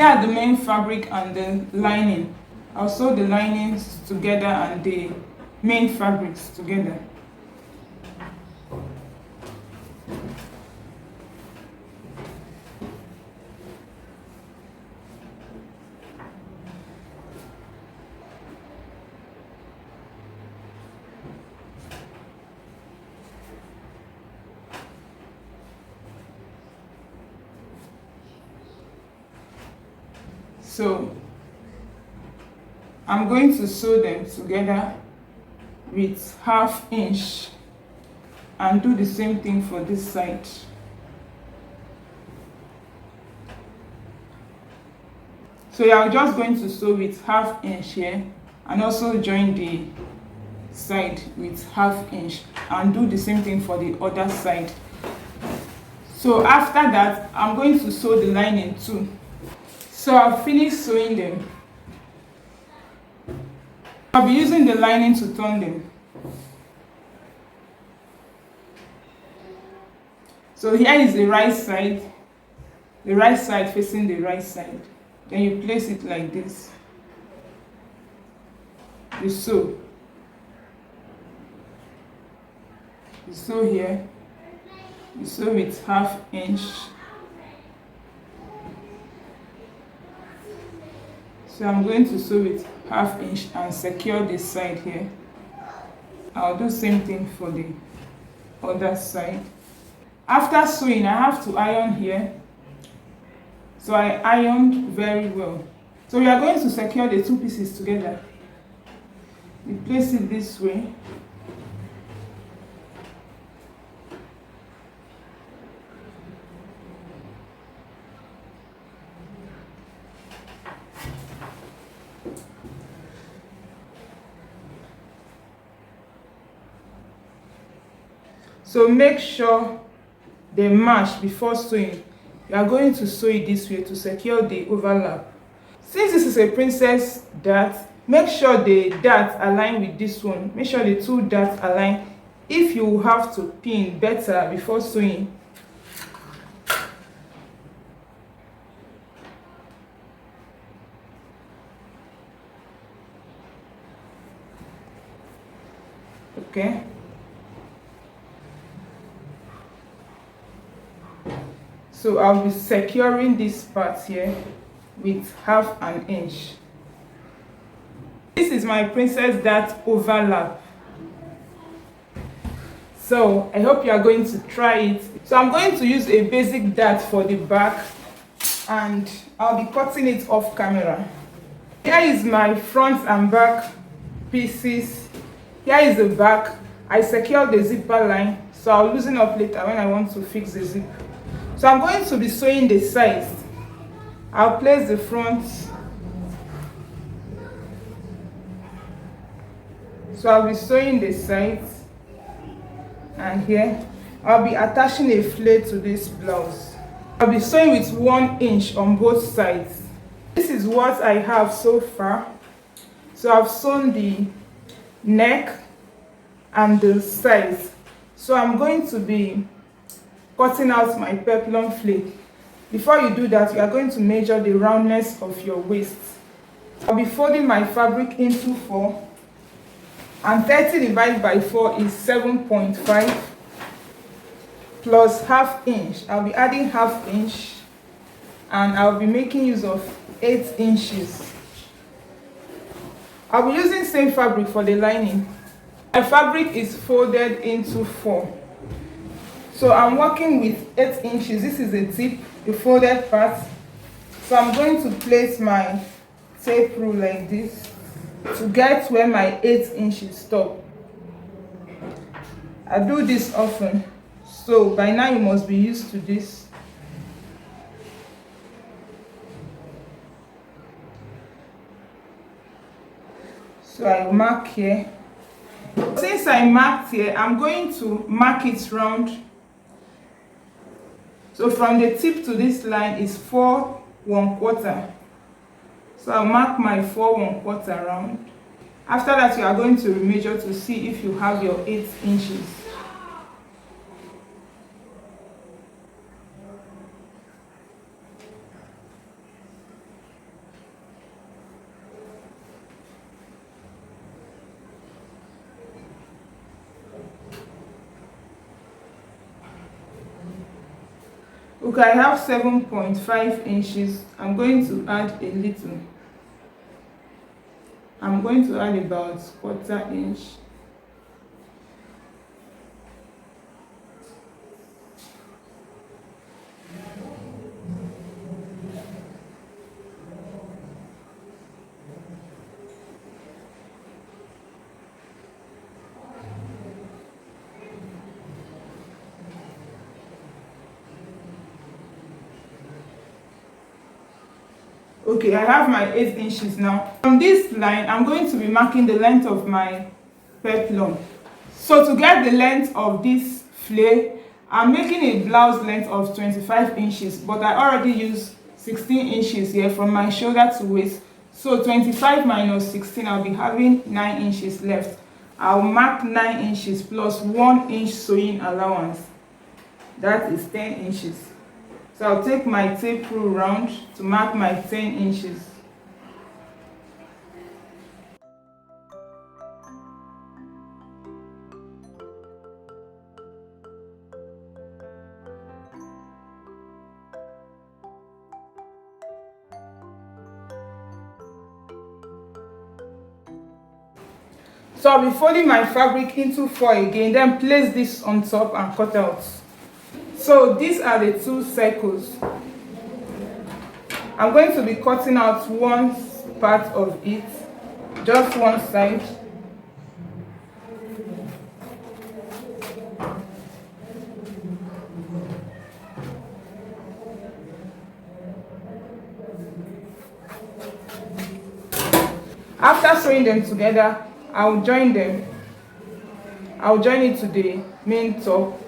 Here are the main fabric and the lining. I'll sew the linings together and the main fabrics together. So I'm going to sew them together with 1/2 inch and do the same thing for this side. So I'm just going to sew with 1/2 inch here and also join the side with 1/2 inch and do the same thing for the other side. So after that, I'm going to sew the lining too. So I've finished sewing them. I'll be using the lining to turn them. So here is the right side facing the right side. Then you place it like this. You sew. You sew here. You sew with 1/2 inch. So I'm going to sew with 1/2 inch and secure this side here. I'll do same thing for the other side. After sewing, I have to iron here. So I ironed very well. So we are going to secure the two pieces together. You place it this way. So make sure they match before sewing. You are going to sew it this way to secure the overlap. Since this is a princess dart, make sure the dart align with this one. Make sure the two darts align. If you have to pin better before sewing, okay. So I'll be securing this part here with 1/2 inch. This is my princess dart overlap. So I hope you are going to try it. So I'm going to use a basic dart for the back and I'll be cutting it off camera. Here is my front and back pieces. Here is the back. I secured the zipper line, so I'll loosen up later when I want to fix the zip. So I'm going to be sewing the sides. I'll place the front. So I'll be sewing the sides. And here, I'll be attaching a flare to this blouse. I'll be sewing with 1 inch on both sides. This is what I have so far. So I've sewn the neck and the sides. So I'm going to be cutting out my peplum flake. Before you do that, you are going to measure the roundness of your waist. I'll be folding my fabric into 4, and 30 divided by 4 is 7.5 plus 1/2 inch. I'll be adding 1/2 inch and I'll be making use of 8 inches. I'll be using same fabric for the lining. My fabric is folded into 4. So I'm working with 8 inches. This is the tip, the folded part. So I'm going to place my tape rule like this to get where my 8 inches stop. I do this often, so by now you must be used to this. So I mark here. Since I marked here, I'm going to mark it round. So from the tip to this line is 4 1/4. So I'll mark my 4 1/4 round. After that, you are going to measure to see if you have your 8 inches. Okay, I have 7.5 inches. I'm going to add a little. I'm going to add about 1/4 inch. Okay, I have my 8 inches now. From this line, I'm going to be marking the length of my peplum. So to get the length of this flare, I'm making a blouse length of 25 inches, but I already used 16 inches here from my shoulder to waist. So 25 minus 16, I'll be having 9 inches left. I'll mark 9 inches plus 1 inch sewing allowance. That is 10 inches. So I'll take my tape rule round to mark my 10 inches. So I'll be folding my fabric into 4 again, then place this on top and cut out. So these are the 2 circles. I'm going to be cutting out one part of it, just one side. After sewing them together, I'll join it to the main top.